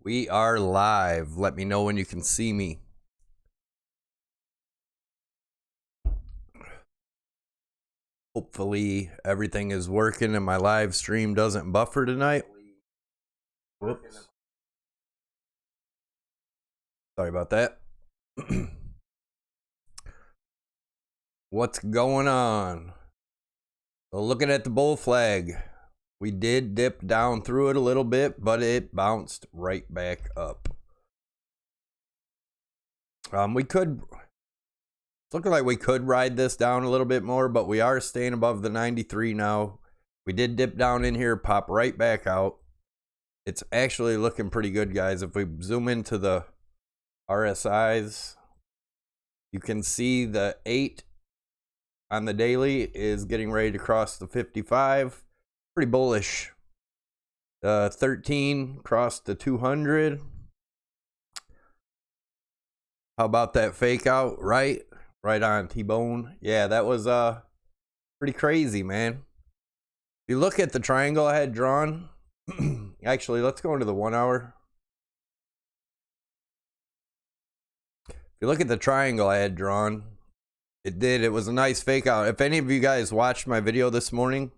We are live. Let me know when you can see me. Hopefully everything is working and my live stream doesn't buffer tonight. Whoops. Sorry about that. What's going on? So looking at the bull flag, we did dip down through it a little bit, but it bounced right back up. It's looking like we could ride this down a little bit more, but we are staying above the 93 now. We did dip down in here, pop right back out. It's actually looking pretty good, guys. If we zoom into the RSIs, you can see the 8 on the daily is getting ready to cross the 55. Pretty bullish. 13 crossed the 200. How about that fake out, right? Right on T-Bone. Yeah, that was pretty crazy, man. If you look at the triangle I had drawn, actually, let's go into the 1 hour. If you look at the triangle I had drawn, it was a nice fake out. If any of you guys watched my video this morning,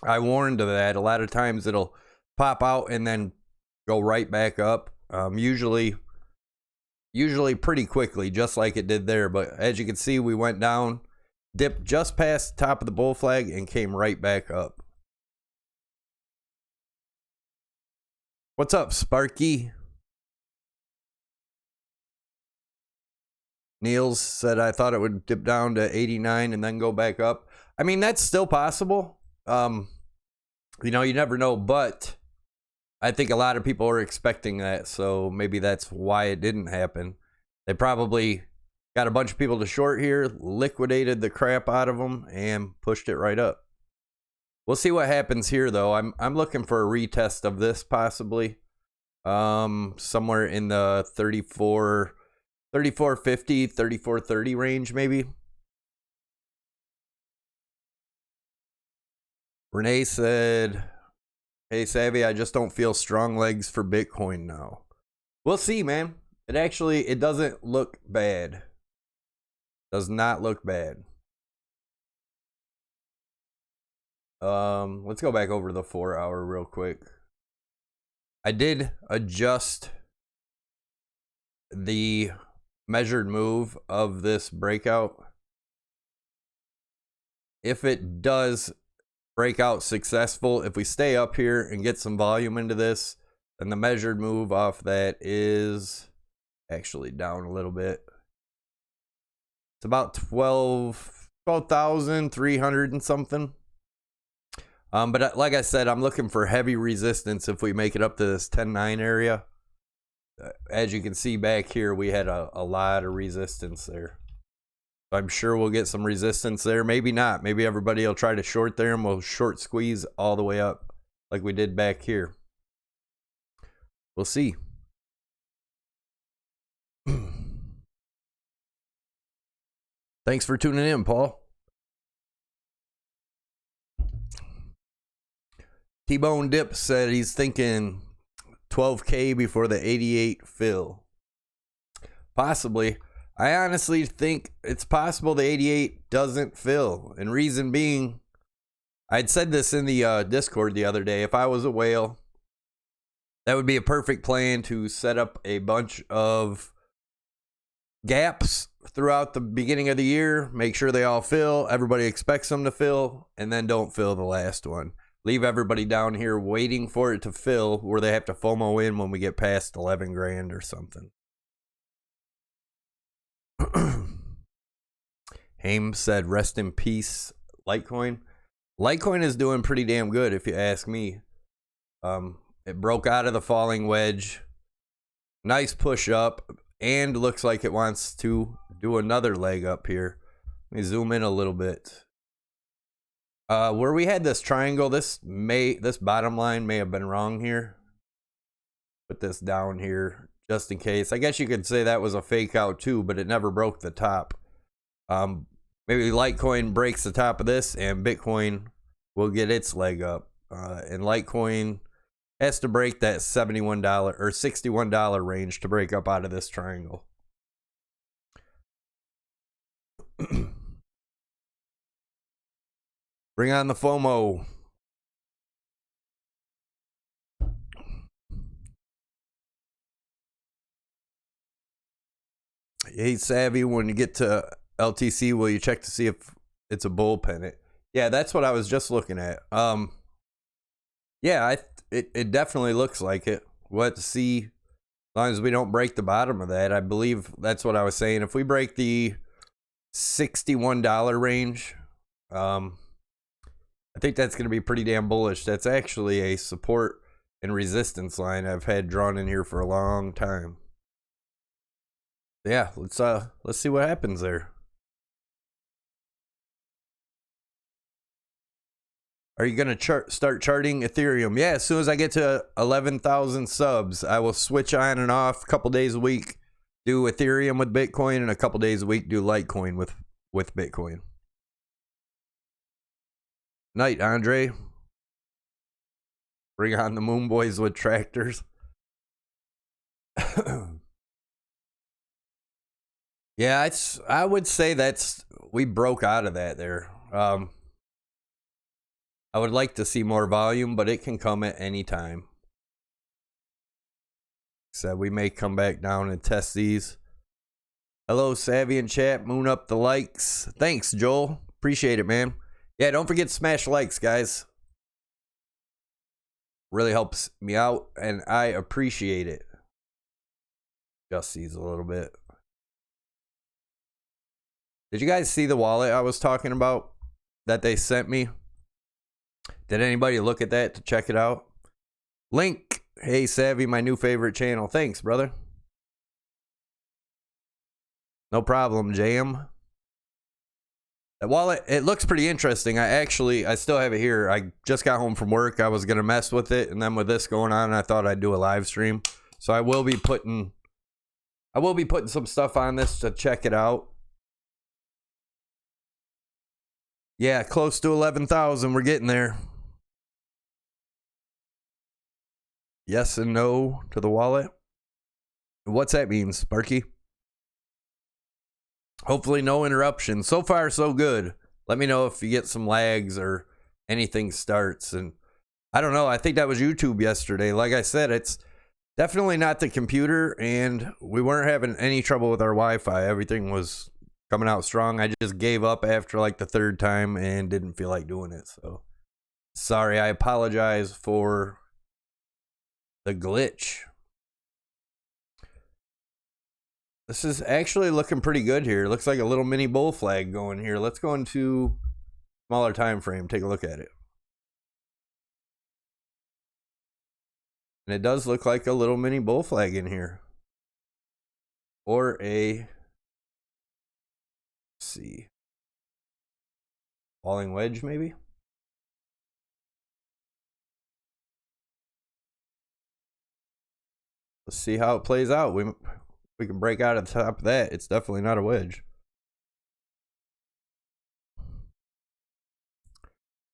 I warned of that. A lot of times it'll pop out and then go right back up. Usually pretty quickly, just like it did there. But as you can see, we went down, dipped just past the top of the bull flag, and came right back up. What's up, Sparky? Niels said, I thought it would dip down to 89 and then go back up. I mean, that's still possible. You know, you never know, but I think a lot of people are expecting that, so maybe that's why it didn't happen. They probably got a bunch of people to short here, liquidated the crap out of them, and pushed it right up. We'll see what happens here, though. I'm looking for a retest of this, possibly. Somewhere in the 3450, 3430 range, maybe. Renee said, hey, Savvy, I just don't feel strong legs for Bitcoin now. We'll see, man. It doesn't look bad. Does not look bad. Let's go back over to the 4 hour real quick. I did adjust the measured move of this breakout. If it does break out successful, if we stay up here and get some volume into this, then the measured move off that is actually down a little bit. It's about 12,300 and something. But like I said, I'm looking for heavy resistance if we make it up to this 10.9 area. As you can see back here, we had a lot of resistance there. I'm sure we'll get some resistance there. Maybe not. Maybe everybody will try to short there and we'll short squeeze all the way up like we did back here. We'll see. Thanks for tuning in, Paul. T-Bone Dip said he's thinking 12K before the 88 fill. Possibly. I honestly think it's possible the 88 doesn't fill. And reason being, I'd said this in the Discord the other day. If I was a whale, that would be a perfect plan to set up a bunch of gaps throughout the beginning of the year. Make sure they all fill. Everybody expects them to fill. And then don't fill the last one. Leave everybody down here waiting for it to fill where they have to FOMO in when we get past 11 grand or something. Haim said, rest in peace, Litecoin. Litecoin is doing pretty damn good, if you ask me. It broke out of the falling wedge. Nice push up. And looks like it wants to do another leg up here. Let me zoom in a little bit. Where we had this triangle, this bottom line may have been wrong here. Put this down here just in case. I guess you could say that was a fake out too, but it never broke the top. Maybe Litecoin breaks the top of this and Bitcoin will get its leg up. And Litecoin Has to break that $71 or $61 range to break up out of this triangle. Bring on the FOMO. Hey, Savvy, when you get to LTC, will you check to see if it's a bull pennant? Yeah, that's what I was just looking at. Yeah, it definitely looks like it. We'll have to see as long as we don't break the bottom of that. I believe that's what I was saying. If we break the $61 range, I think that's going to be pretty damn bullish. That's actually a support and resistance line I've had drawn in here for a long time. Yeah, let's see what happens there. Are you going to start charting Ethereum? Yeah, as soon as I get to 11,000 subs, I will switch on and off a couple days a week, do Ethereum with Bitcoin, and a couple days a week do Litecoin with Bitcoin. Night, Andre. Bring on the Moon Boys with tractors. Yeah, I would say we broke out of that there. I would like to see more volume, but it can come at any time. So we may come back down and test these. Hello, Savvy and chat. Moon up the likes. Thanks, Joel. Appreciate it, man. Yeah, don't forget to smash likes, guys. Really helps me out, and I appreciate it. Just these a little bit. Did you guys see the wallet I was talking about that they sent me? Did anybody look at that to check it out? Link. Hey, Savvy, my new favorite channel. Thanks, brother. No problem, Jam. That wallet, it looks pretty interesting. I still have it here. I just got home from work. I was going to mess with it, and then with this going on, I thought I'd do a live stream. So I will be putting some stuff on this to check it out. Yeah, close to 11,000. We're getting there. Yes and no to the wallet. What's that mean, Sparky? Hopefully no interruption. So far, so good. Let me know if you get some lags or anything starts. And I don't know. I think that was YouTube yesterday. Like I said, it's definitely not the computer. And we weren't having any trouble with our Wi-Fi. Everything was coming out strong. I just gave up after like the third time and didn't feel like doing it. So sorry. I apologize for the glitch. This is actually looking pretty good here. Looks like a little mini bull flag going here. Let's go into smaller time frame. Take a look at it. And it does look like a little mini bull flag in here. Or a, let's see, falling wedge maybe? Let's see how it plays out. We can break out at the top of that. It's definitely not a wedge.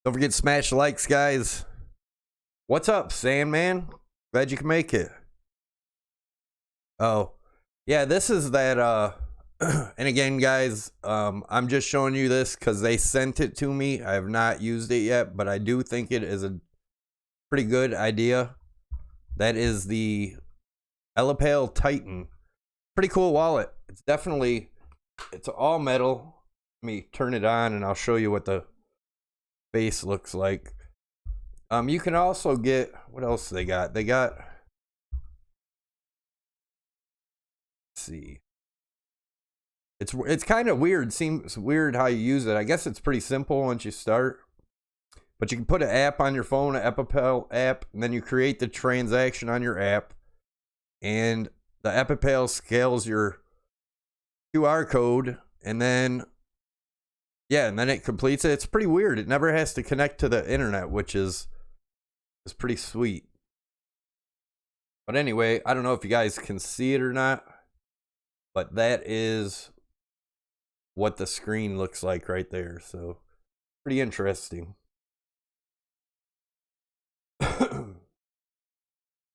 Don't forget to smash the likes, guys. What's up, Sandman? Glad you can make it. Oh, yeah, this is that, and again, guys, I'm just showing you this because they sent it to me. I have not used it yet, but I do think it is a pretty good idea. That is the ELLIPAL Titan. Pretty cool wallet. It's all metal. Let me turn it on and I'll show you what the base looks like. You can also get, what else they got? They got, let's see. It's kind of weird. Seems weird how you use it. I guess it's pretty simple once you start. But you can put an app on your phone, an ELLIPAL app, and then you create the transaction on your app. And the ELLIPAL scales your QR code, and then, yeah, and then it completes it. It's pretty weird. It never has to connect to the internet, which is pretty sweet. But anyway, I don't know if you guys can see it or not, but that is what the screen looks like right there. So pretty interesting.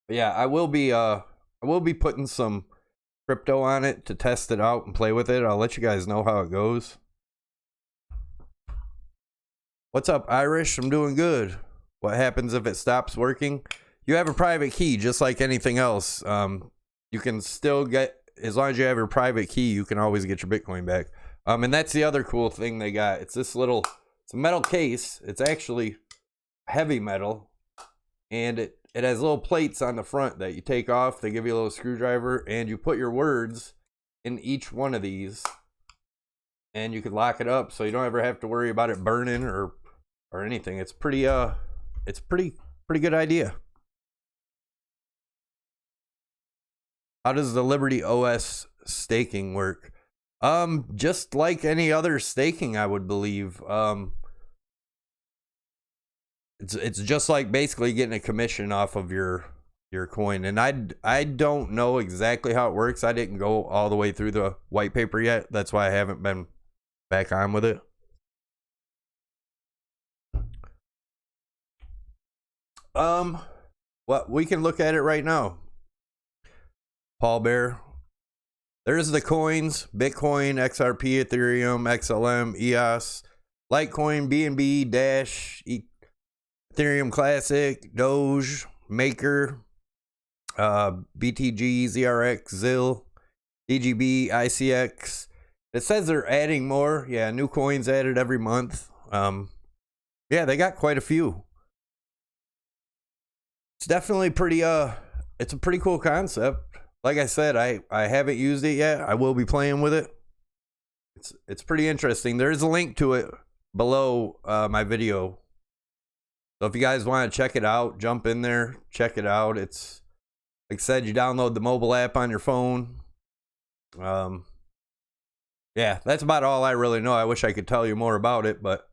But yeah, I will be putting some crypto on it to test it out and play with it. I'll let you guys know how it goes. What's up, Irish? I'm doing good. What happens if it stops working? You have a private key, just like anything else. You can still get, as long as you have your private key, you can always get your Bitcoin back. And that's the other cool thing they got. It's this little, it's a metal case. It's actually heavy metal, and it has little plates on the front that you take off. They give you a little screwdriver, and you put your words in each one of these, and you can lock it up so you don't ever have to worry about it burning or anything. It's pretty good idea. How does the Liberty OS staking work? Just like any other staking, I would believe. It's just like basically getting a commission off of your coin. And I don't know exactly how it works. I didn't go all the way through the white paper yet. That's why I haven't been back on with it. Well, we can look at it right now. Paul Bear. There's the coins: Bitcoin, XRP, Ethereum, XLM, EOS, Litecoin, BNB, Dash, Ethereum Classic, Doge, Maker, BTG, ZRX, ZIL, DGB, ICX. It says they're adding more. Yeah, new coins added every month. Yeah, they got quite a few. It's definitely pretty, it's a pretty cool concept. Like I said, I haven't used it yet. I will be playing with it. It's pretty interesting. There's a link to it below my video. So if you guys want to check it out, jump in there, check it out. It's, like I said, you download the mobile app on your phone. Yeah, that's about all I really know. I wish I could tell you more about it, but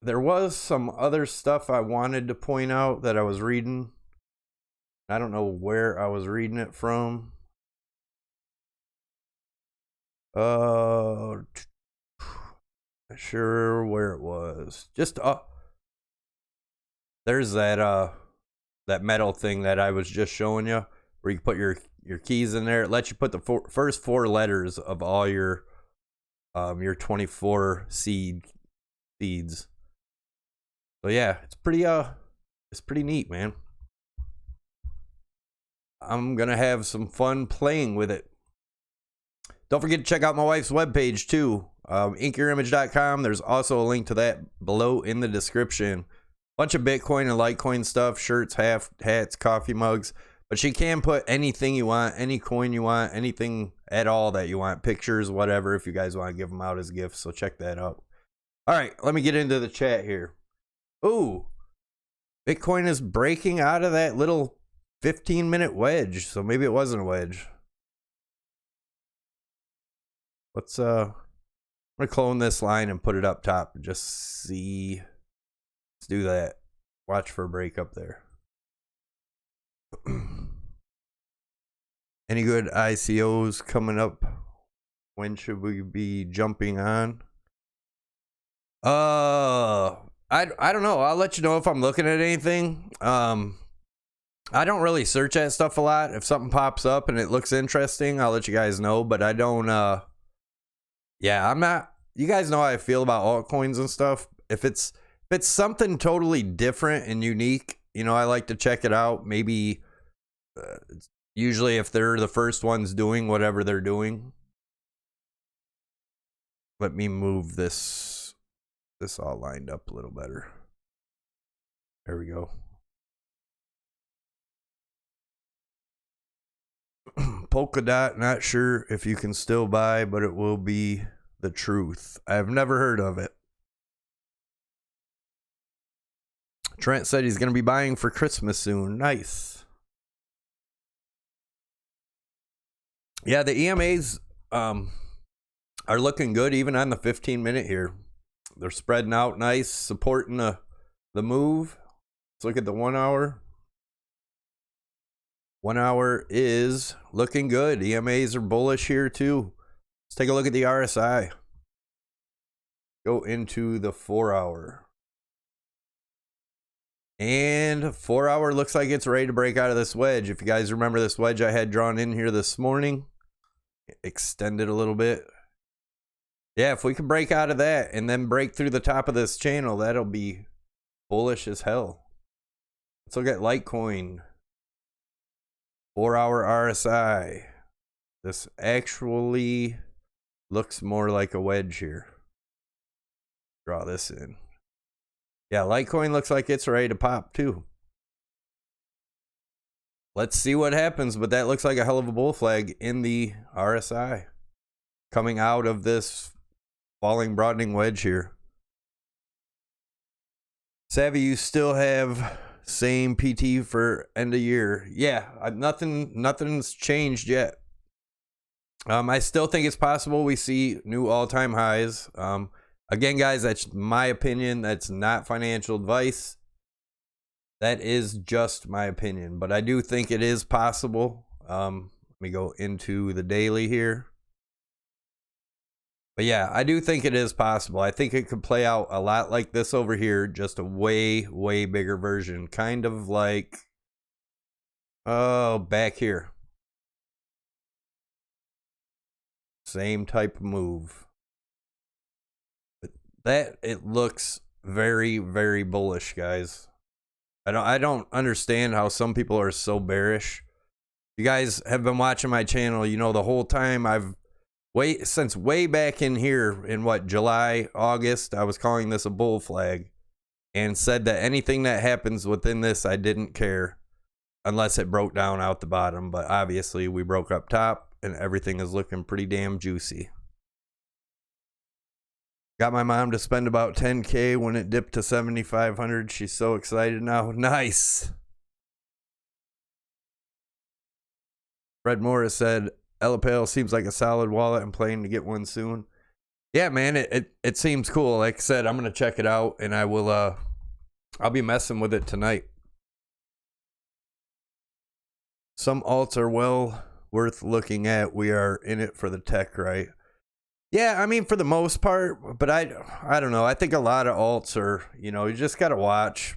there was some other stuff I wanted to point out that I was reading. I don't know where I was reading it from. Not sure where it was. Just there's that metal thing that I was just showing you, where you put your keys in there. It lets you put the first 4 letters of all your 24 seeds. So yeah, it's pretty neat, man. I'm gonna have some fun playing with it. Don't forget to check out my wife's webpage too, inkyourimage.com. There's also a link to that below in the description. Bunch of Bitcoin and Litecoin stuff, shirts, hats, coffee mugs. But she can put anything you want, any coin you want, anything at all that you want, pictures, whatever, if you guys want to give them out as gifts. So check that out. All right, let me get into the chat here. Ooh, Bitcoin is breaking out of that little 15-minute wedge. So maybe it wasn't a wedge. Let's I'm gonna clone this line and put it up top and just see. Let's do that. Watch for a break up there. Any good ICOs coming up? When should we be jumping on? I don't know. I'll let you know if I'm looking at anything. I don't really search that stuff a lot. If something pops up and it looks interesting, I'll let you guys know, but I don't yeah, I'm not, you guys know how I feel about altcoins and stuff. If it's something totally different and unique, you know, I like to check it out. Maybe usually if they're the first ones doing whatever they're doing. Let me move this all lined up a little better. There we go. Polkadot, not sure if you can still buy, but it will be the truth. I've never heard of it. Trent said he's going to be buying for Christmas soon. Nice. Yeah, the EMAs are looking good even on the 15-minute here. They're spreading out nice, supporting the move. Let's look at the 1 hour. 1 hour is looking good. EMAs are bullish here too. Let's take a look at the RSI. Go into the 4 hour. And 4 hour looks like it's ready to break out of this wedge. If you guys remember this wedge I had drawn in here this morning, extended a little bit. Yeah, if we can break out of that and then break through the top of this channel, that'll be bullish as hell. Let's look at Litecoin. 4 hour RSI. This actually looks more like a wedge here. Draw this in. Yeah, Litecoin looks like it's ready to pop too. Let's see what happens, but that looks like a hell of a bull flag in the RSI. Coming out of this falling broadening wedge here. Savvy, you still have same PT for end of year. Yeah, nothing's changed yet. I still think it's possible we see new all-time highs. Again, guys, that's my opinion. That's not financial advice. That is just my opinion, but I do think it is possible. Let me go into the daily here. But yeah, I do think it is possible. I think it could play out a lot like this over here, just a way, way bigger version. Kind of like, oh, back here. Same type of move. But that, it looks very, very bullish, guys. I don't understand how some people are so bearish. You guys have been watching my channel, you know, the whole time since way back in here in what, July, August, I was calling this a bull flag and said that anything that happens within this, I didn't care unless it broke down out the bottom. But obviously we broke up top and everything is looking pretty damn juicy. Got my mom to spend about 10K when it dipped to 7,500. She's so excited now. Nice. Fred Morris said, ELLIPAL seems like a solid wallet. I'm planning to get one soon. Yeah, man, it seems cool. Like I said, I'm gonna check it out and I will I'll be messing with it tonight. Some alts are well worth looking at. We are in it for the tech, right? Yeah, I mean, for the most part, but I don't know. I think a lot of alts are, you know, you just gotta watch.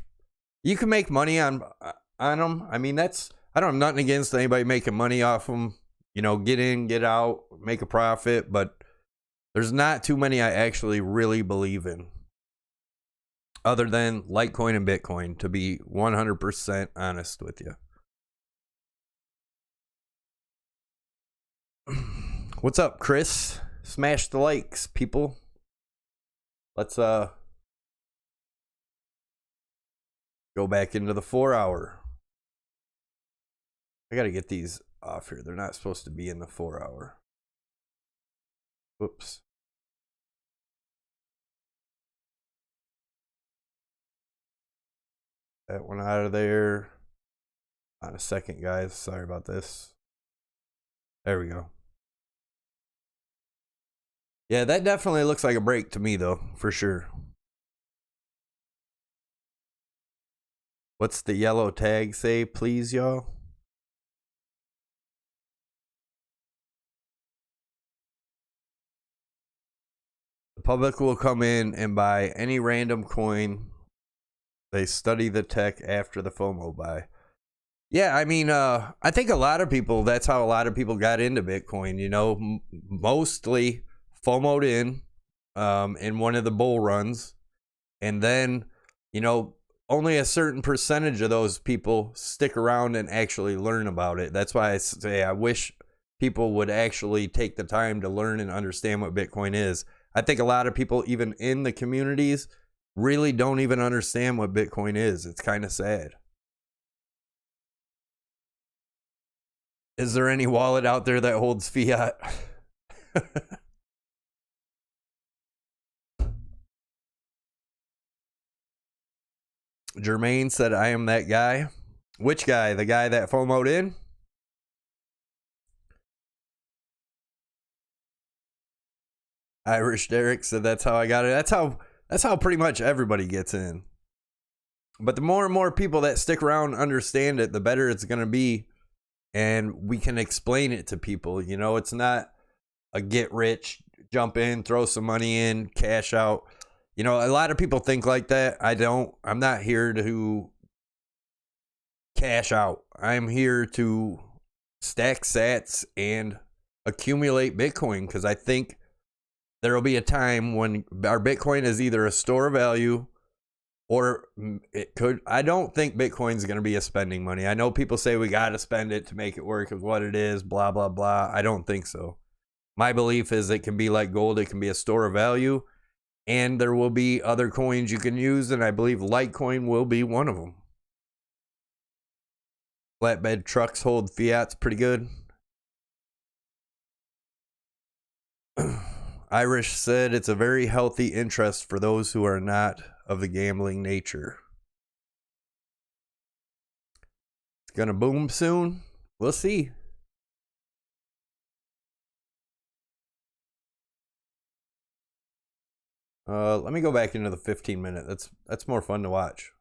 You can make money on them. I mean, I don't have nothing against anybody making money off them. You know, get in, get out, make a profit, but there's not too many I actually really believe in. Other than Litecoin and Bitcoin, to be 100% honest with you. What's up, Chris? Smash the likes, people. Let's go back into the 4 hour. I gotta get these off here. They're not supposed to be in the 4 hour. Whoops. That one out of there. On a second, guys. Sorry about this. There we go. Yeah, that definitely looks like a break to me, though, for sure. What's the yellow tag say, please, y'all? The public will come in and buy any random coin. They study the tech after the FOMO buy. Yeah, I mean, I think a lot of people, that's how a lot of people got into Bitcoin, you know, mostly FOMO'd in one of the bull runs. And then, you know, only a certain percentage of those people stick around and actually learn about it. That's why I say I wish people would actually take the time to learn and understand what Bitcoin is. I think a lot of people, even in the communities, really don't even understand what Bitcoin is. It's kind of sad. Is there any wallet out there that holds fiat? Jermaine said, I am that guy. Which guy? The guy that FOMO'd in? Irish Derek said, that's how I got it. That's how pretty much everybody gets in. But the more and more people that stick around and understand it, the better it's going to be. And we can explain it to people. You know, it's not a get rich, jump in, throw some money in, cash out. You know, a lot of people think like that. I don't. I'm not here to cash out. I'm here to stack sats and accumulate Bitcoin, because I think there will be a time when our Bitcoin is either a store of value or it could. I don't think Bitcoin's going to be a spending money. I know people say we got to spend it to make it work with what it is, blah, blah, blah. I don't think so. My belief is it can be like gold. It can be a store of value, and there will be other coins you can use, and I believe Litecoin will be one of them. Flatbed trucks hold fiats pretty good. Irish said it's a very healthy interest for those who are not of the gambling nature. It's gonna boom soon. We'll see. Let me go back into the 15-minute. That's more fun to watch.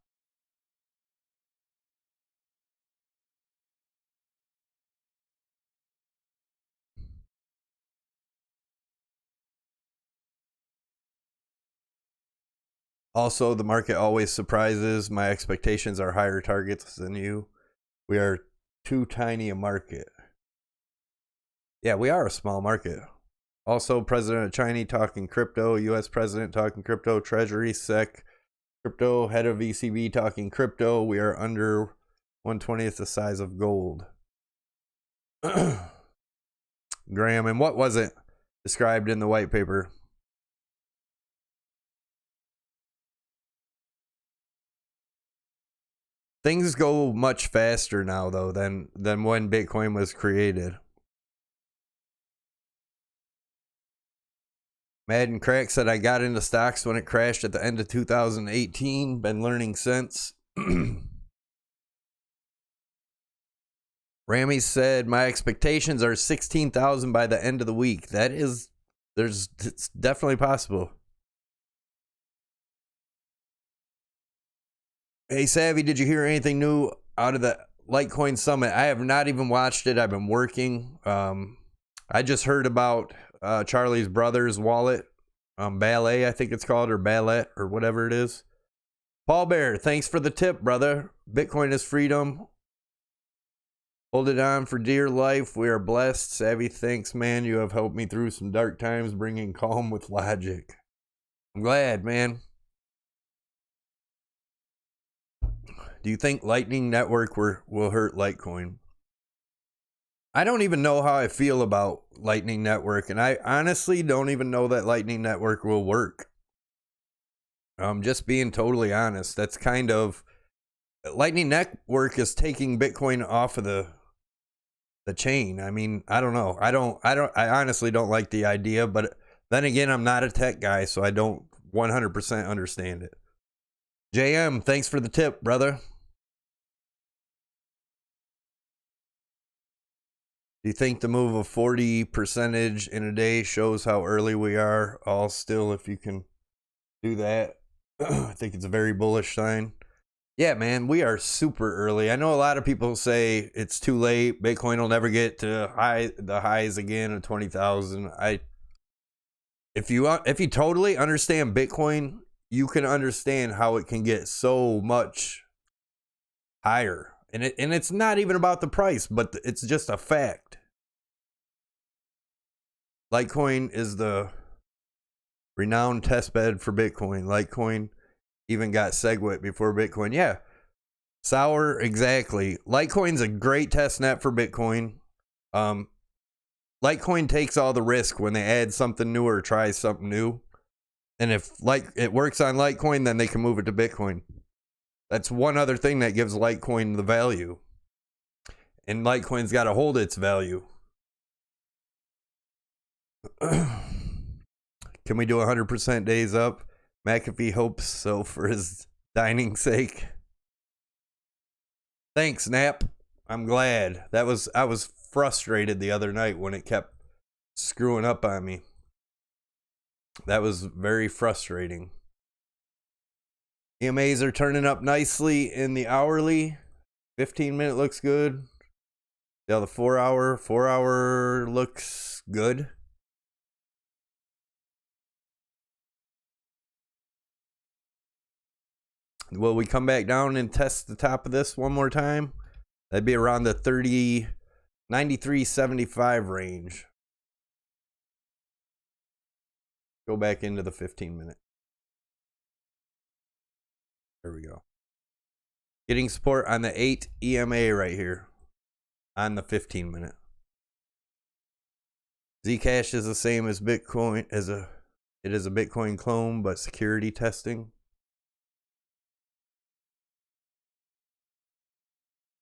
Also, the market always surprises. My expectations are higher targets than you. We are too tiny a market. Yeah, we are a small market. Also, President of China talking crypto, U.S. President talking crypto, Treasury, SEC, crypto, head of ECB talking crypto. We are under 1/20th the size of gold. Graham, and what was it described in the white paper? Things go much faster now, though, than when Bitcoin was created. Madden Crack said, I got into stocks when it crashed at the end of 2018. Been learning since. Rami said, my expectations are 16,000 by the end of the week. It's definitely possible. Hey, Savvy, did you hear anything new out of the Litecoin Summit? I have not even watched it. I've been working. I just heard about Charlie's brother's wallet, Ballet, I think it's called, or Ballet, or whatever it is. Paul Bear, thanks for the tip, brother. Bitcoin is freedom. Hold it on for dear life. We are blessed. Savvy, thanks, man. You have helped me through some dark times, bringing calm with logic. I'm glad, man. Do you think Lightning Network will hurt Litecoin? I don't even know how I feel about Lightning Network, and I honestly don't even know that Lightning Network will work. Just being totally honest, that's kind of... Lightning Network is taking Bitcoin off of the chain. I mean, I don't know. I honestly don't like the idea, but then again, I'm not a tech guy, so I don't 100% understand it. JM, thanks for the tip, brother. Do you think the move of 40% in a day shows how early we are? All still, if you can do that, I think it's a very bullish sign. Yeah, man, we are super early. I know a lot of people say it's too late. Bitcoin will never get to the highs again of 20,000. If you totally understand Bitcoin, you can understand how it can get so much higher. And it's not even about the price, but it's just a fact. Litecoin is the renowned testbed for Bitcoin. Litecoin even got SegWit before Bitcoin. Yeah. Sour, exactly. Litecoin's a great test net for Bitcoin. Litecoin takes all the risk when they add something new or try something new. And if it works on Litecoin, then they can move it to Bitcoin. That's one other thing that gives Litecoin the value. And Litecoin's got to hold its value. Can we do 100% days up? McAfee hopes so for his dining sake. Thanks, Nap. I'm glad. I was frustrated the other night when it kept screwing up on me. That was very frustrating. EMAs are turning up nicely in the hourly. 15-minute looks good. Yeah, the 4-hour looks good. Will we come back down and test the top of this one more time? That'd be around the 93.75 range. Go back into the 15-minute. There we go. Getting support on the 8 EMA right here on the 15-minute. Zcash is the same as Bitcoin it is a Bitcoin clone, but security testing.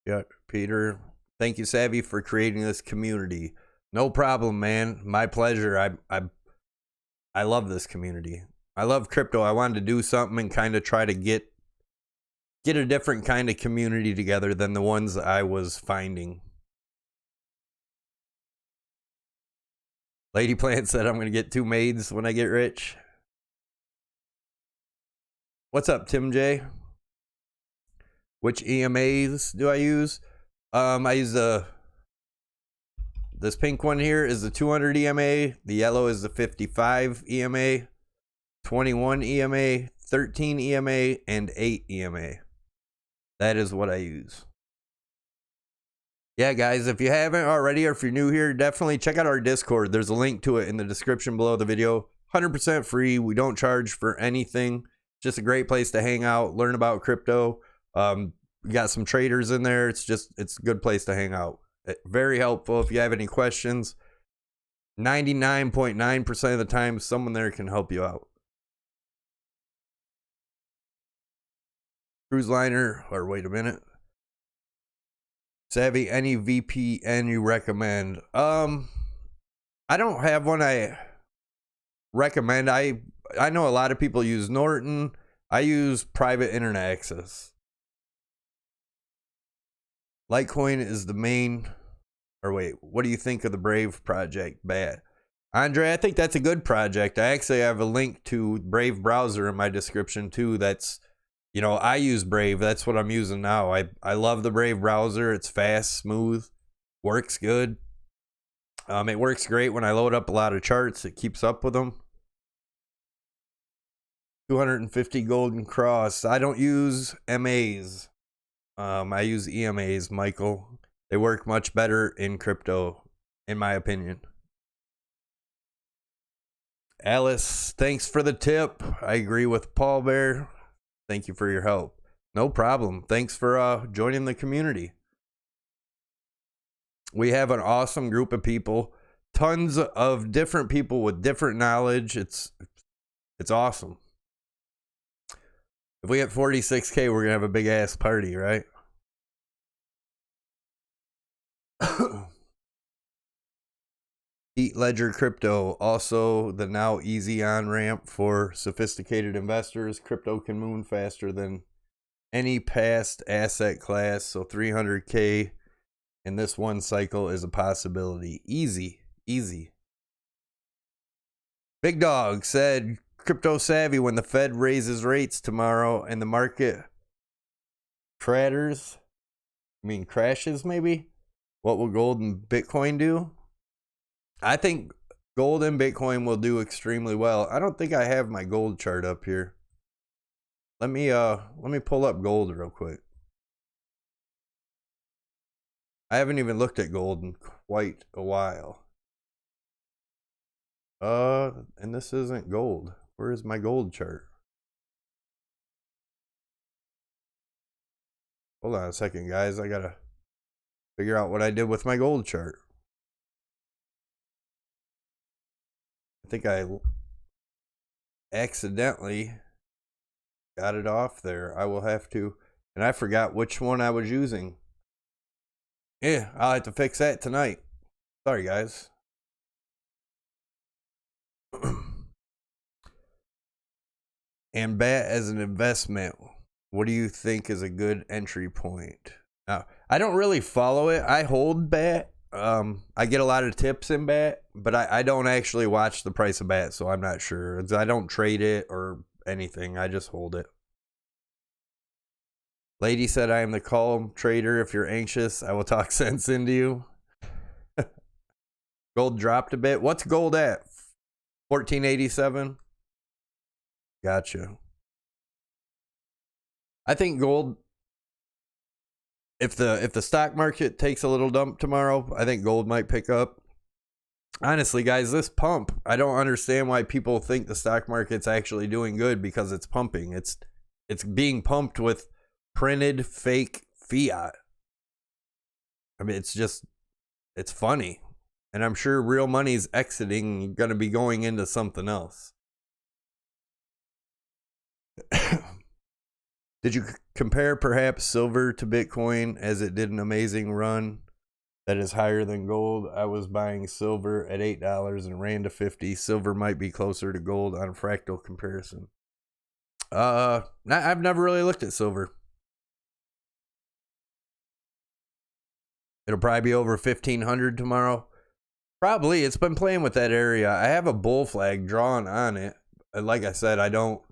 Yeah, Peter. Thank you, Savy, for creating this community. No problem, man. My pleasure. I love this community. I love crypto. I wanted to do something and kind of try to get a different kind of community together than the ones I was finding. Lady Plant said I'm going to get 2 maids when I get rich. What's up, Tim J? Which EMAs do I use? I use this pink one here is the 200 EMA. The yellow is the 55 EMA, 21 EMA, 13 EMA, and 8 EMA. That is what I use. Yeah, guys, if you haven't already, or if you're new here, definitely check out our Discord. There's a link to it in the description below the video. 100% free. We don't charge for anything. Just a great place to hang out, learn about crypto. We got some traders in there. It's a good place to hang out. Very helpful. If you have any questions, 99.9% of the time, someone there can help you out. Cruise liner, or wait a minute. Savvy, any VPN you recommend? I don't have one I recommend. I know a lot of people use Norton. I use private internet access. Litecoin is the main, or wait, what do you think of the Brave project? Bad. Andre, I think that's a good project. I actually have a link to Brave browser in my description too. That's, you know, I use Brave. That's what I'm using now. I love the Brave browser. It's fast, smooth, works good. It works great when I load up a lot of charts. It keeps up with them. 250 golden cross. I don't use MAs. I use EMAs, Michael. They work much better in crypto, in my opinion. Alice, thanks for the tip. I agree with Paul Bear. Thank you for your help. No problem. Thanks for joining the community. We have an awesome group of people. Tons of different people with different knowledge. It's awesome. If we get 46K, we're going to have a big ass party, right? Eat Ledger Crypto, also the now easy on ramp for sophisticated investors. Crypto can move faster than any past asset class, so 300K in this one cycle is a possibility. Easy, easy. Big Dog said, CryptoSavy, when the Fed raises rates tomorrow and the market crashes maybe, what will gold and Bitcoin do? I think gold and Bitcoin will do extremely well. I don't think I have my gold chart up here. Let me pull up gold real quick. I haven't even looked at gold in quite a while. And this isn't gold. Where is my gold chart? Hold on a second, guys. I gotta figure out what I did with my gold chart. I think I accidentally got it off there. I will have to, and I forgot which one I was using. Yeah, I'll have to fix that tonight. Sorry, guys. And BAT as an investment, what do you think is a good entry point? Now, I don't really follow it. I hold BAT. I get a lot of tips in BAT, but I don't actually watch the price of BAT, so I'm not sure. I don't trade it or anything. I just hold it. Lady said, I am the calm trader. If you're anxious, I will talk sense into you. Gold dropped a bit. What's gold at? 1487? Gotcha. I think gold, if the stock market takes a little dump tomorrow, I think gold might pick up. Honestly, guys, this pump, I don't understand why people think the stock market's actually doing good, because it's pumping. It's being pumped with printed fake fiat. I mean, it's funny. And I'm sure real money's exiting, going to be going into something else. Did you compare perhaps silver to Bitcoin, as it did an amazing run that is higher than gold? I was buying silver at $8 and ran to 50. Silver might be closer to gold on a fractal comparison. I've never really looked at silver. It'll probably be over 1,500 tomorrow. Probably. It's been playing with that area. I have a bull flag drawn on it. Like I said, I don't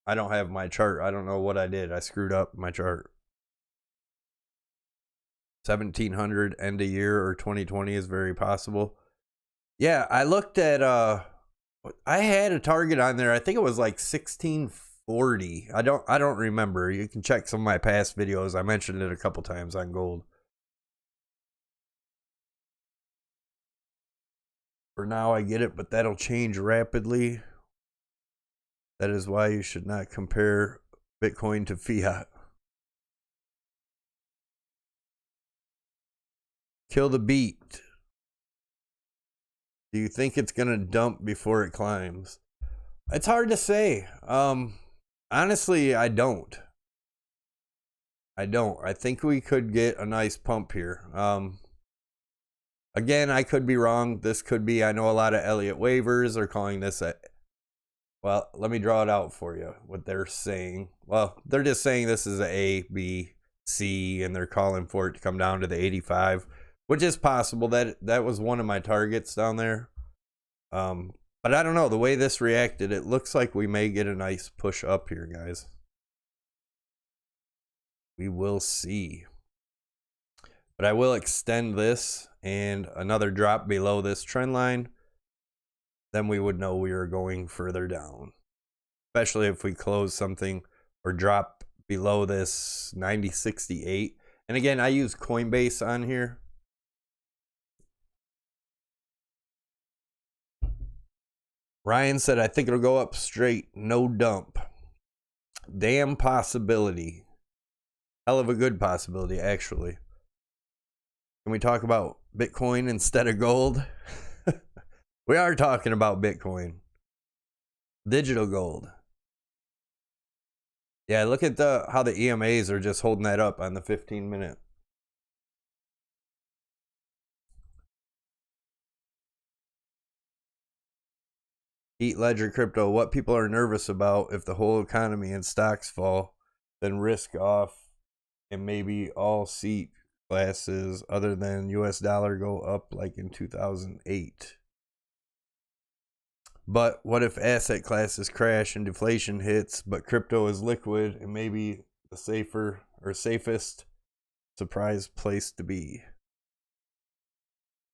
have my chart. I don't know what I did. I screwed up my chart. 1,700 end of year or 2020 is very possible. Yeah, I looked at I had a target on there. I think it was like 1640. I don't remember. You can check some of my past videos. I mentioned it a couple times on gold. For now, I get it, but that'll change rapidly. That is why you should not compare Bitcoin to fiat. Kill the beat. Do you think it's going to dump before it climbs? It's hard to say. Honestly, I don't. I think we could get a nice pump here. Again, I could be wrong. This could be, I know a lot of Elliott waivers are calling this a, well, let me draw it out for you, what they're saying. Well, they're just saying this is A, B, C, and they're calling for it to come down to the 85, which is possible. That was one of my targets down there. But I don't know, the way this reacted, it looks like we may get a nice push up here, guys. We will see. But I will extend this and another drop below this trend line. Then we would know we are going further down. Especially if we close something or drop below this 90.68. And again, I use Coinbase on here. Ryan said, I think it'll go up straight, no dump. Damn possibility. Hell of a good possibility, actually. Can we talk about Bitcoin instead of gold? We are talking about Bitcoin. Digital gold. Yeah, look at how the EMAs are just holding that up on the 15-minute. Eat Ledger Crypto. What people are nervous about if the whole economy and stocks fall, then risk off and maybe all seat classes other than US dollar go up like in 2008. But what if asset classes crash and deflation hits, but crypto is liquid and maybe the safer or safest surprise place to be?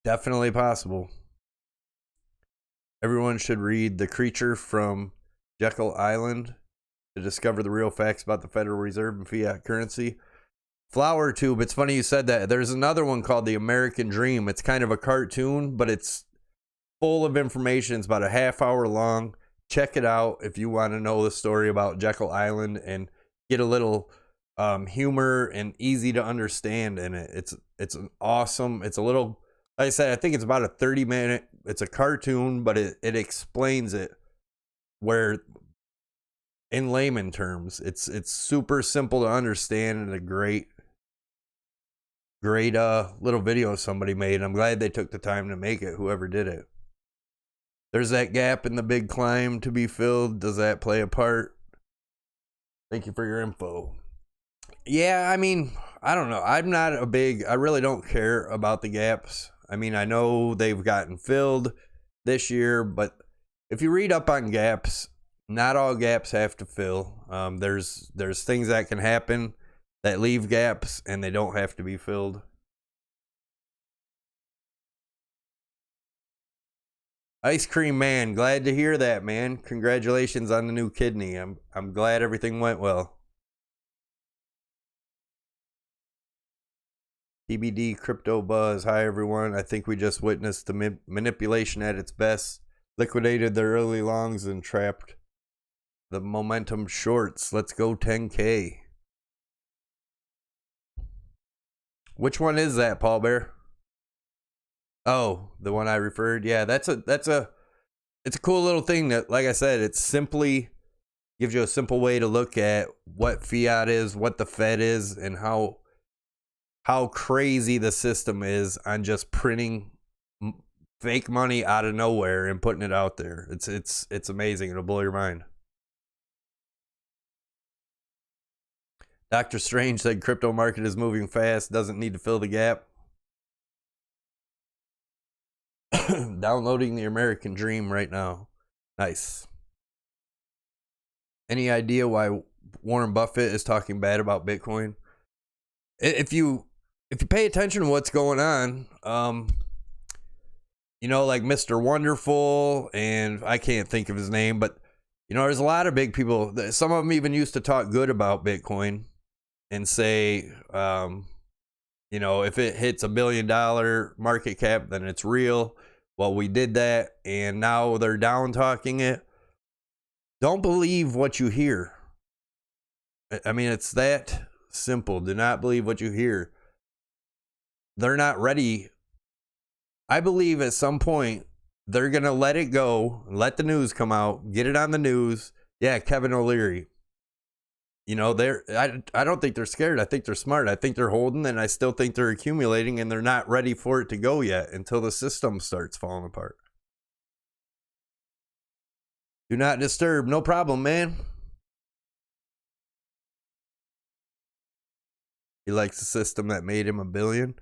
Definitely possible. Everyone should read The Creature from Jekyll Island to discover the real facts about the Federal Reserve and fiat currency. Flower Tube, it's funny you said that. There's another one called The American Dream. It's kind of a cartoon, but it's full of information. It's about a half hour long. Check it out if you want to know the story about Jekyll Island and get a little humor and easy to understand in it. It's an awesome, it's a little, like I said, I think it's about a 30-minute, it's a cartoon, but it explains it where, in layman terms, it's super simple to understand and a great little video somebody made. I'm glad they took the time to make it, whoever did it. There's that gap in the big climb to be filled. Does that play a part? Thank you for your info. Yeah, I mean, I don't know. I really don't care about the gaps. I mean, I know they've gotten filled this year, but if you read up on gaps, not all gaps have to fill. There's things that can happen that leave gaps and they don't have to be filled. Ice Cream Man, glad to hear that, man. Congratulations on the new kidney. I'm glad everything went well. TBD crypto buzz. Hi everyone. I think we just witnessed the manipulation at its best. Liquidated their early longs and trapped the momentum shorts. Let's go 10K. Which one is that, Paul Bear? Oh, the one I referred. Yeah, it's a cool little thing that, like I said, it simply gives you a simple way to look at what fiat is, what the Fed is, and how crazy the system is on just printing fake money out of nowhere and putting it out there. It's amazing. It'll blow your mind. Dr. Strange said crypto market is moving fast, doesn't need to fill the gap. Downloading the American Dream right now. Nice. Any idea why Warren Buffett is talking bad about Bitcoin? If you pay attention to what's going on, you know, like Mr. Wonderful, and I can't think of his name, but you know, there's a lot of big people. Some of them even used to talk good about Bitcoin and say, you know, if it hits $1 billion market cap, then it's real. Well, we did that, and now they're down talking it. Don't believe what you hear. I mean, it's that simple. Do not believe what you hear. They're not ready. I believe at some point they're going to let it go, let the news come out, get it on the news. Yeah, Kevin O'Leary. You know, I don't think they're scared. I think they're smart. I think they're holding, and I still think they're accumulating, and they're not ready for it to go yet until the system starts falling apart. Do not disturb. No problem, man. He likes the system that made him $1 billion.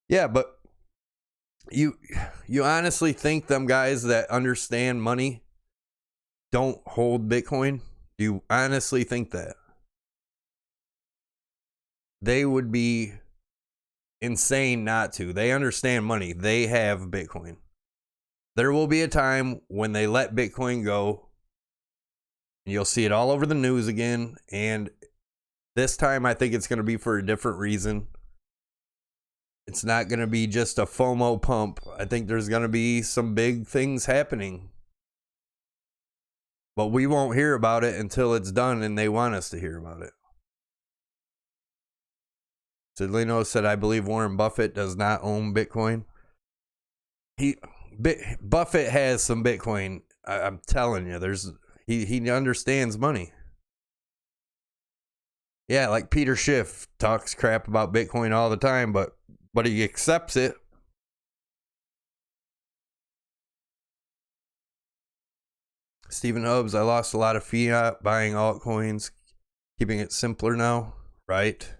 Yeah, but you honestly think them guys that understand money don't hold Bitcoin? Do you honestly think that? They would be insane not to. They understand money. They have Bitcoin. There will be a time when they let Bitcoin go. And you'll see it all over the news again. And this time I think it's going to be for a different reason. It's not going to be just a FOMO pump. I think there's going to be some big things happening. But we won't hear about it until it's done and they want us to hear about it. Sidlino said, I believe Warren Buffett does not own Bitcoin. Buffett has some Bitcoin. I'm telling you, he understands money. Yeah, like Peter Schiff talks crap about Bitcoin all the time, but he accepts it. Stephen Hubbs, I lost a lot of fiat buying altcoins, keeping it simpler now, right?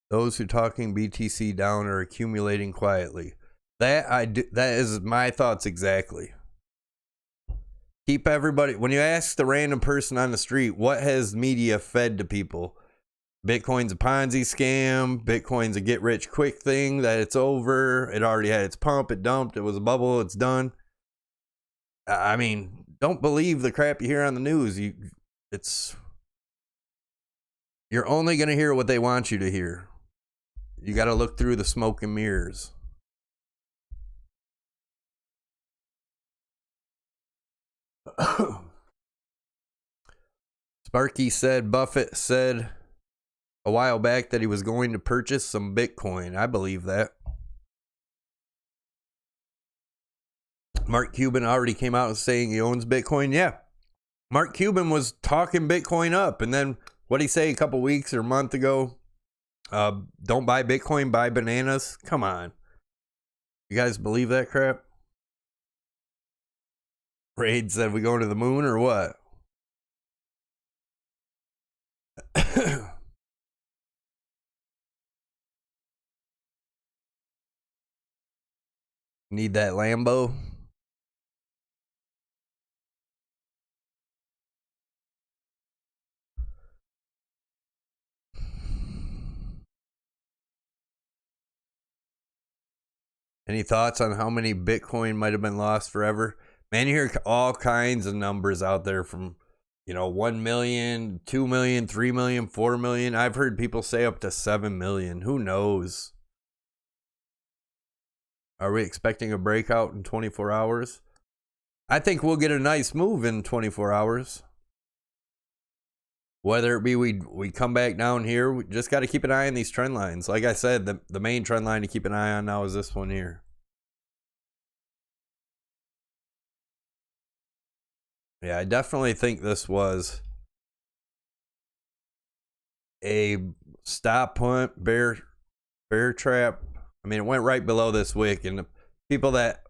Those who talking BTC down are accumulating quietly. That is my thoughts exactly. Keep everybody, when you ask the random person on the street, what has media fed to people? Bitcoin's a Ponzi scam. Bitcoin's a get rich quick thing, that it's over. It already had its pump. It dumped. It was a bubble. It's done. I mean, don't believe the crap you hear on the news. You're only going to hear what they want you to hear. You got to look through the smoke and mirrors. Sparky said Buffett said a while back that he was going to purchase some Bitcoin. I believe that. Mark Cuban already came out saying he owns Bitcoin. Yeah. Mark Cuban was talking Bitcoin up. And then what did he say a couple weeks or a month ago? Don't buy Bitcoin, buy bananas. Come on. You guys believe that crap? Raid said we going to the moon or what? Need that Lambo? Any thoughts on how many Bitcoin might have been lost forever? Man, you hear all kinds of numbers out there from, 1 million, 2 million, 3 million, 4 million. I've heard people say up to 7 million. Who knows? Are we expecting a breakout in 24 hours? I think we'll get a nice move in 24 hours. Whether it be we come back down here, we just got to keep an eye on these trend lines. Like I said, the main trend line to keep an eye on now is this one here. Yeah, I definitely think this was a stop hunt, bear trap. I mean, it went right below this wick, and the people that,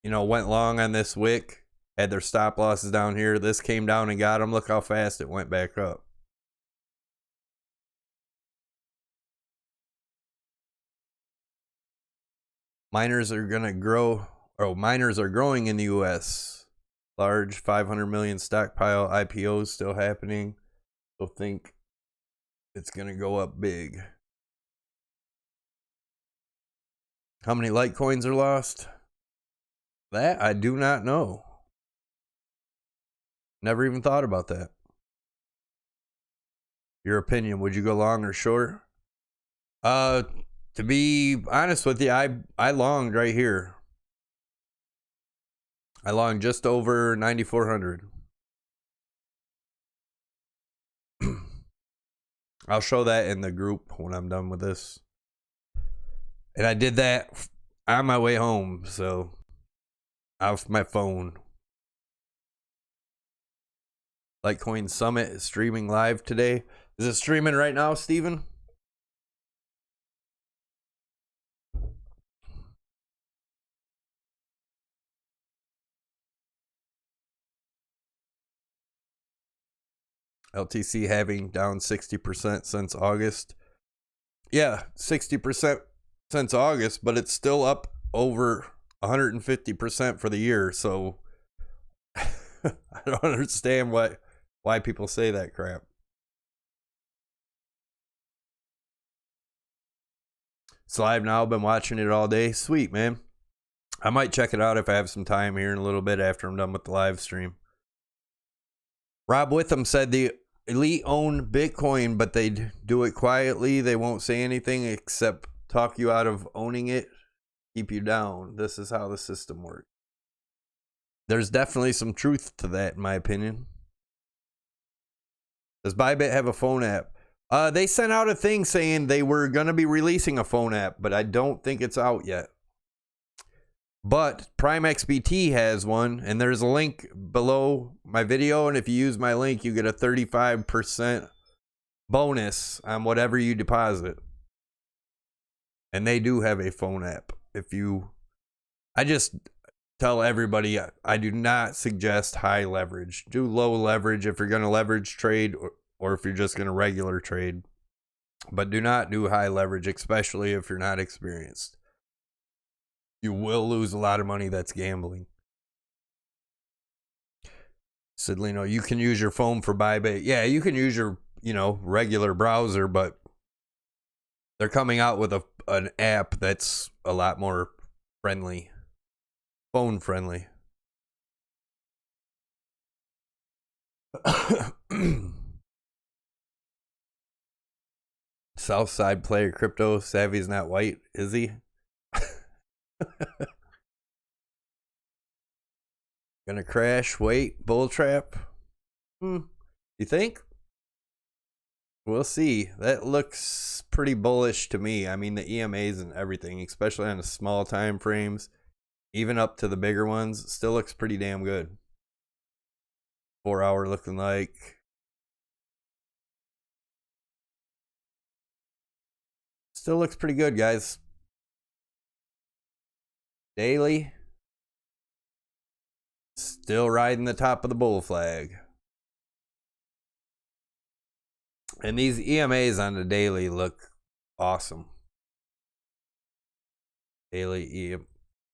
went long on this wick had their stop losses down here. This came down and got them. Look how fast it went back up. Miners are going to grow, or miners are growing in the U.S. Large 500 million stockpile IPOs still happening. So think it's going to go up big. How many Litecoins are lost? That I do not know. Never even thought about that. Your opinion, would you go long or short? To be honest with you, I longed right here. I longed just over 9,400. I'll show that in the group when I'm done with this. And I did that on my way home, so off my phone. Litecoin Summit is streaming live today. Is it streaming right now, Steven? LTC having down 60% since August. Yeah, 60% since August, but it's still up over 150% for the year. So I don't understand why people say that crap. It's live now. I've been watching it all day. Sweet, man. I might check it out if I have some time here in a little bit after I'm done with the live stream. Rob Witham said the elite own Bitcoin, but they do it quietly. They won't say anything except talk you out of owning it, keep you down. This is how the system works. There's definitely some truth to that, in my opinion. Does Bybit have a phone app? They sent out a thing saying they were going to be releasing a phone app, but I don't think it's out yet. But Prime XBT has one, and there's a link below my video, and if you use my link, you get a 35% bonus on whatever you deposit. And they do have a phone app. I just tell everybody, I do not suggest high leverage. Do low leverage if you're going to leverage trade, or if you're just going to regular trade. But do not do high leverage, especially if you're not experienced. You will lose a lot of money. That's gambling. Sidlino, you can use your phone for Bybit. Yeah, you can use your, regular browser, but they're coming out with an app that's a lot more friendly. Phone friendly. Southside player CryptoSavy is not white, is he? Gonna crash, wait, bull trap. You think? We'll see. That looks pretty bullish to me. I mean, the EMAs and everything, especially on the small time frames, even up to the bigger ones, still looks pretty damn good. 4 hour looking like. Still looks pretty good, guys. Daily. Still riding the top of the bull flag. And these EMAs on the daily look awesome. Daily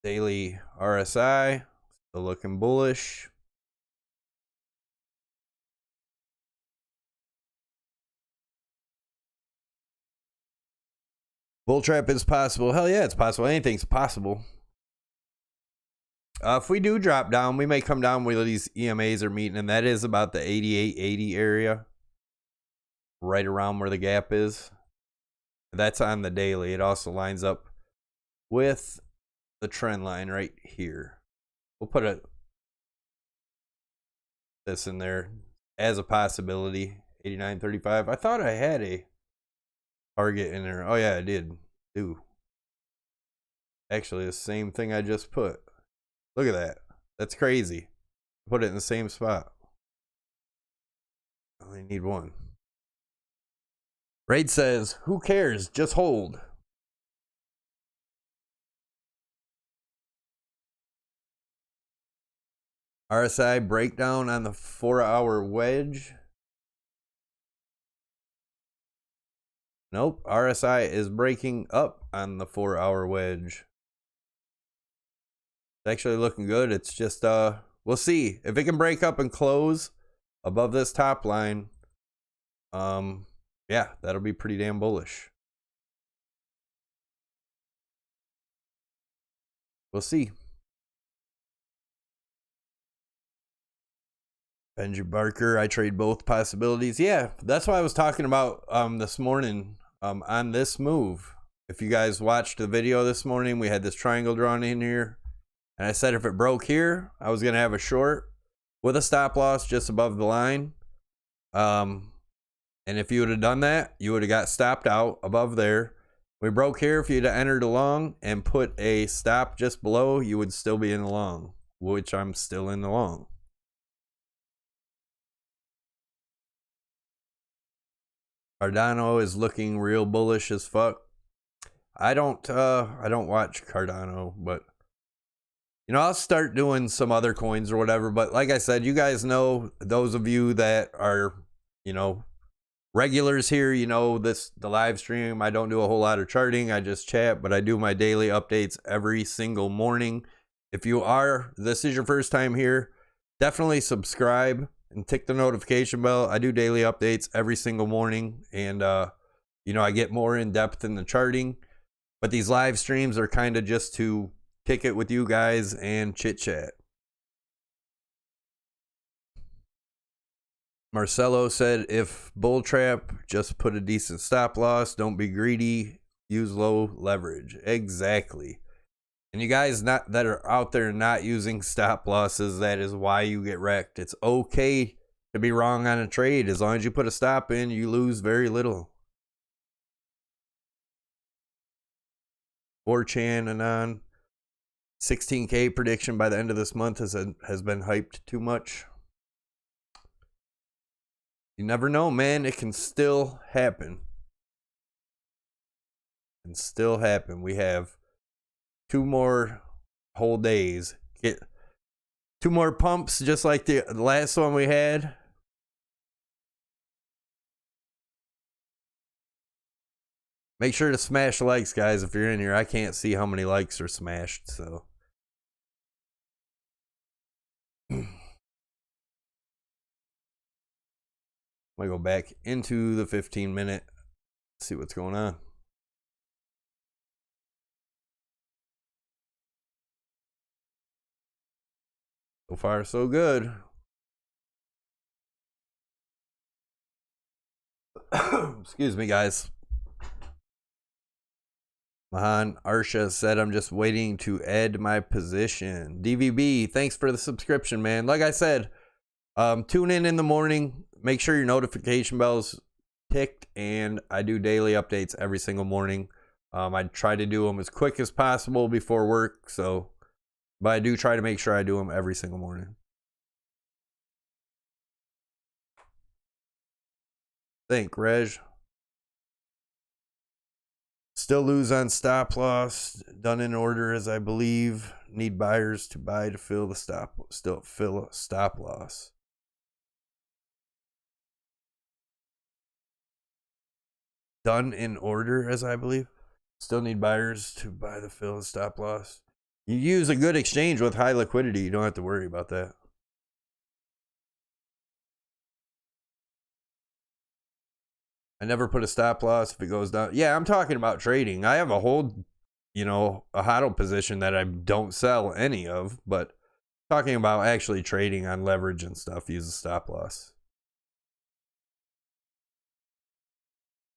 RSI, still looking bullish. Bull trap is possible. Hell yeah, it's possible. Anything's possible. If we do drop down, we may come down where these EMAs are meeting, and that is about the 88.80 area, right around where the gap is. That's on the daily. It also lines up with the trend line right here. We'll put this in there as a possibility. 89.35. I thought I had a target in there. Oh yeah, I did. Ooh. Actually, the same thing I just put. Look at that. That's crazy. Put it in the same spot. I only need one. Raid says, who cares? Just hold. RSI breakdown on the 4-hour wedge. Nope. RSI is breaking up on the 4-hour wedge. It's actually looking good. It's just we'll see if it can break up and close above this top line. Yeah, that'll be pretty damn bullish. We'll see. Benji Barker, I trade both possibilities. Yeah, that's what I was talking about this morning on this move. If you guys watched the video this morning, we had this triangle drawn in here. And I said if it broke here, I was going to have a short with a stop loss just above the line. And if you would have done that, you would have got stopped out above there. We broke here. If you'd have entered along and put a stop just below, you would still be in the long, which I'm still in the long. Cardano is looking real bullish as fuck. I don't watch Cardano, but you know, I'll start doing some other coins or whatever. But like I said, you guys know, those of you that are, you know, regulars here, you know, the live stream, I don't do a whole lot of charting. I just chat, but I do my daily updates every single morning. If this is your first time here, definitely subscribe and tick the notification bell. I do daily updates every single morning, and you know, I get more in depth in the charting, but these live streams are kind of just to kick it with you guys and chit chat. Marcelo said, if bull trap, just put a decent stop loss. Don't be greedy. Use low leverage. Exactly. And you guys that are out there not using stop losses, that is why you get wrecked. It's okay to be wrong on a trade. As long as you put a stop in, you lose very little. 4chan Anon. 16K prediction by the end of this month has been hyped too much. You never know, man. It can still happen. It can still happen. We have 2 more whole days. Get 2 more pumps just like the last one we had. Make sure to smash likes, guys, if you're in here. I can't see how many likes are smashed, so. I'm gonna go back into the 15-minute, see what's going on. So far, so good. Excuse me, guys. Mahan Arsha said, I'm just waiting to add my position. DVB, thanks for the subscription, man. Like I said, tune in the morning. Make sure your notification bell's ticked, and I do daily updates every single morning. I try to do them as quick as possible before work, but I do try to make sure I do them every single morning. Think, Reg. Still lose on stop loss. Done in order, as I believe. Need buyers to buy to fill the stop loss. Done in order, as I believe. Still need buyers to buy to fill the stop loss. You use a good exchange with high liquidity. You don't have to worry about that. I never put a stop loss if it goes down. Yeah, I'm talking about trading. I have a whole you know, a hodl position that I don't sell any of, but talking about actually trading on leverage and stuff, use a stop loss.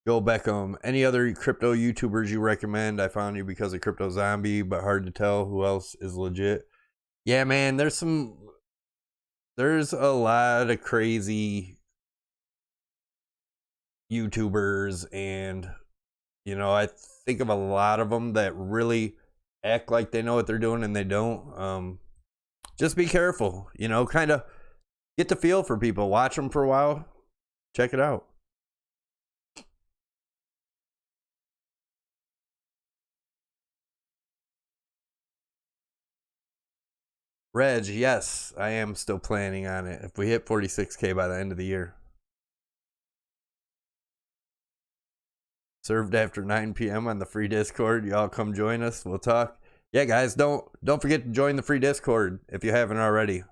Go Beckham. Any other crypto YouTubers you recommend? I found you because of Crypto Zombie, but hard to tell who else is legit. Yeah, man, there's a lot of crazy YouTubers, and you know, I think of a lot of them that really act like they know what they're doing and they don't. Just be careful, you know, kind of get the feel for people, watch them for a while, check it out. Reg, yes, I am still planning on it. If we hit 46K by the end of the year. Served after 9 p.m. on the free Discord. Y'all come join us. We'll talk. Yeah, guys, don't forget to join the free Discord if you haven't already.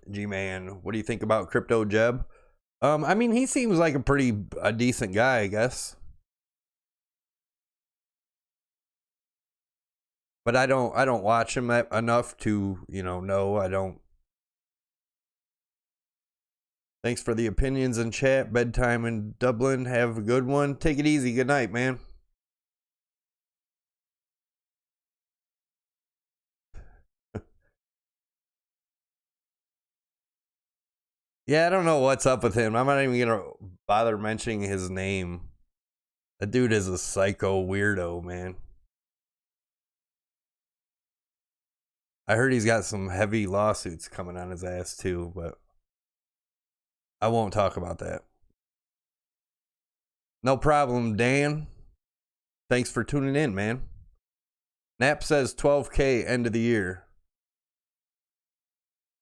G-Man, what do you think about Crypto Jeb? I mean, he seems like a decent guy, I guess. But I don't watch him enough to, you know, I don't. Thanks for the opinions in chat. Bedtime in Dublin. Have a good one. Take it easy. Good night, man. Yeah, I don't know what's up with him. I'm not even going to bother mentioning his name. That dude is a psycho weirdo, man. I heard he's got some heavy lawsuits coming on his ass too, but I won't talk about that. No problem, Dan. Thanks for tuning in, man. Nap says 12K end of the year.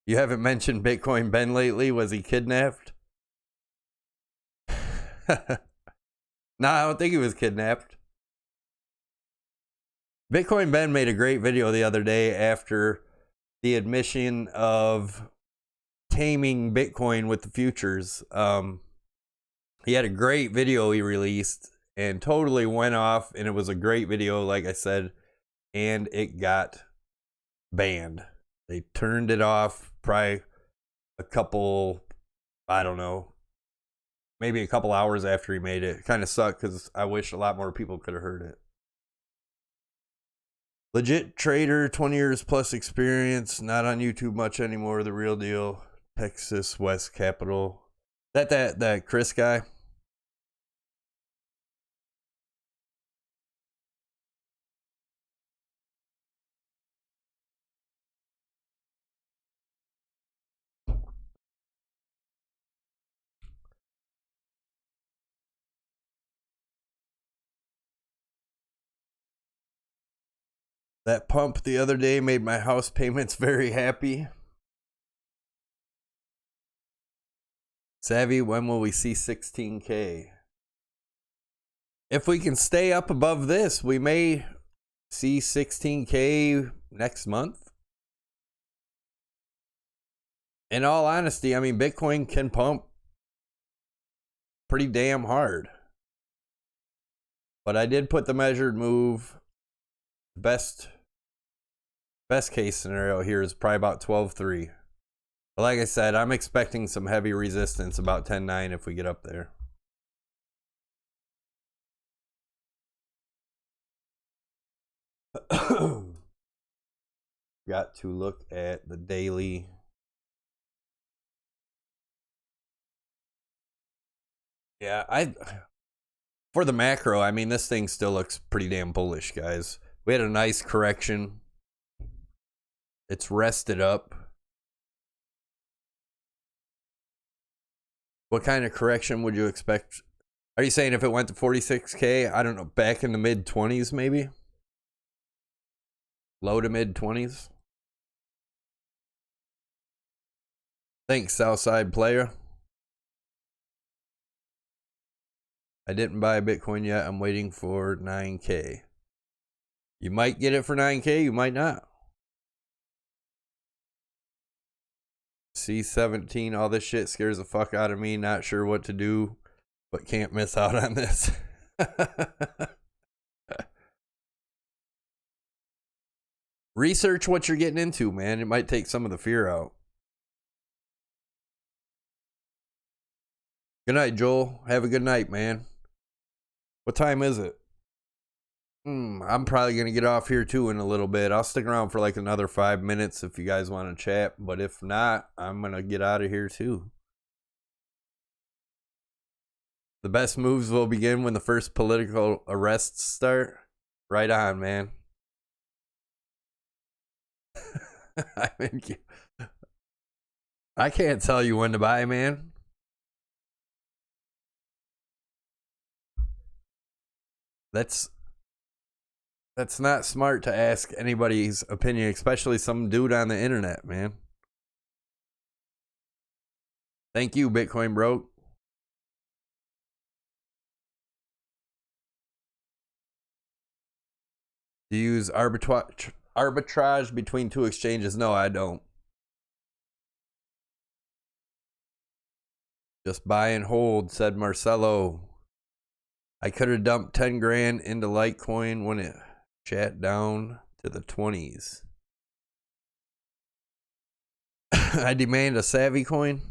You haven't mentioned Bitcoin Ben lately. Was he kidnapped? No, I don't think he was kidnapped. Bitcoin Ben made a great video the other day after the admission of taming Bitcoin with the futures. He had a great video he released and totally went off, and it was a great video, like I said, and it got banned. They turned it off probably a couple, I don't know, maybe a couple hours after he made it. It kind of sucked because I wish a lot more people could have heard it. Legit trader, 20 years plus experience, not on YouTube much anymore, the real deal. Texas West Capital. That Chris guy? That pump the other day made my house payments very happy. Savvy, when will we see 16K? If we can stay up above this, we may see 16K next month. In all honesty, I mean, Bitcoin can pump pretty damn hard. But I did put the measured move. Best case scenario here is probably about 12.3. But like I said, I'm expecting some heavy resistance about 10.9 if we get up there. Got to look at the daily. Yeah, for the macro, I mean, this thing still looks pretty damn bullish, guys. We had a nice correction. It's rested up. What kind of correction would you expect? Are you saying if it went to 46K, I don't know, back in the mid-20s maybe? Low to mid-20s? Thanks, Southside player. I didn't buy Bitcoin yet. I'm waiting for 9K. You might get it for 9K, you might not. C17, all this shit scares the fuck out of me. Not sure what to do, but can't miss out on this. Research what you're getting into, man. It might take some of the fear out. Good night, Joel. Have a good night, man. What time is it? I'm probably going to get off here too in a little bit. I'll stick around for like another 5 minutes if you guys want to chat. But if not, I'm going to get out of here too. The best moves will begin when the first political arrests start. Right on, man. I can't tell you when to buy, man. That's not smart to ask anybody's opinion, especially some dude on the internet, man. Thank you, Bitcoin Broke. Do you use arbitrage between two exchanges? No, I don't. Just buy and hold, said Marcelo. I could have dumped 10 grand into Litecoin when it chat down to the 20s. I demand a Savy coin.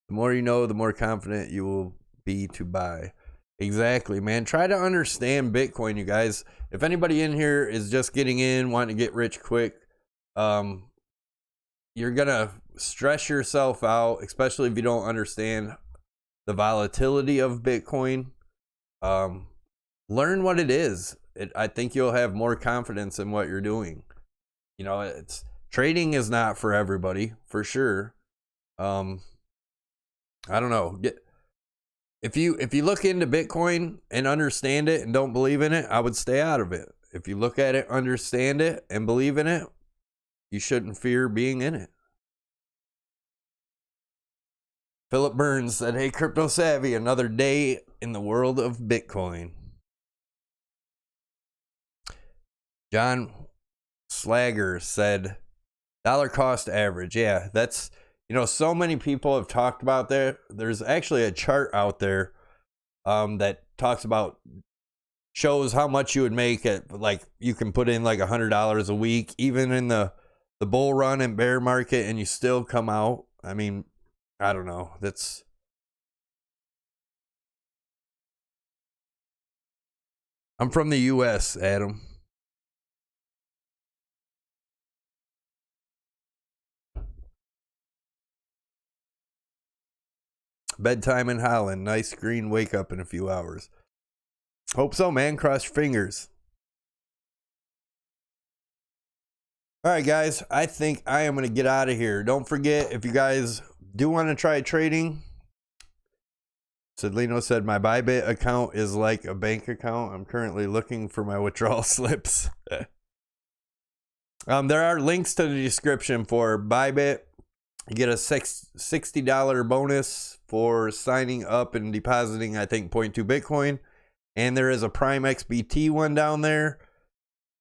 The more you know, the more confident you will be to buy. Exactly, man. Try to understand Bitcoin, you guys. If anybody in here is just getting in, wanting to get rich quick, you're going to stress yourself out, especially if you don't understand the volatility of Bitcoin. Learn what it is. I think you'll have more confidence in what you're doing. You know, trading is not for everybody, for sure. I don't know. If you look into Bitcoin and understand it and don't believe in it, I would stay out of it. If you look at it, understand it, and believe in it, you shouldn't fear being in it. Philip Burns said, hey, CryptoSavy, another day in the world of Bitcoin. John Slagger said, dollar cost average. Yeah, that's, you know, so many people have talked about that. There's actually a chart out there that talks about, shows how much you would make at, like, you can put in like $100 a week, even in the bull run and bear market, and you still come out. I mean, I don't know. I'm from the US, Adam. Bedtime in Holland. Nice green wake up in a few hours. Hope so, man. Cross your fingers. All right, guys. I think I am going to get out of here. Don't forget, if you guys do want to try trading, Sidlino said, my Bybit account is like a bank account. I'm currently looking for my withdrawal slips. There are links to the description for Bybit. You get a $60 bonus for signing up and depositing, I think, 0.2 Bitcoin. And there is a Prime XBT one down there.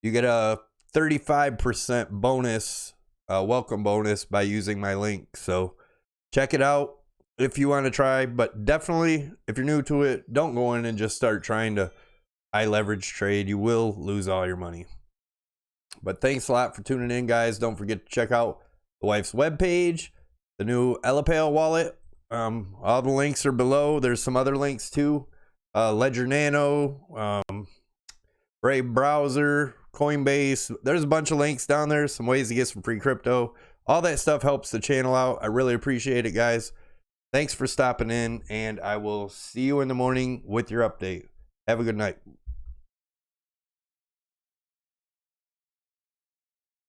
You get a 35% bonus, welcome bonus, by using my link. So check it out if you want to try. But definitely, if you're new to it, don't go in and just start trying to high leverage trade. You will lose all your money. But thanks a lot for tuning in, guys. Don't forget to check out the wife's webpage, the new ELLIPAL wallet. All the links are below. There's some other links too. Ledger Nano, Brave Browser, Coinbase. There's a bunch of links down there. Some ways to get some free crypto. All that stuff helps the channel out. I really appreciate it, guys. Thanks for stopping in, and I will see you in the morning with your update. Have a good night.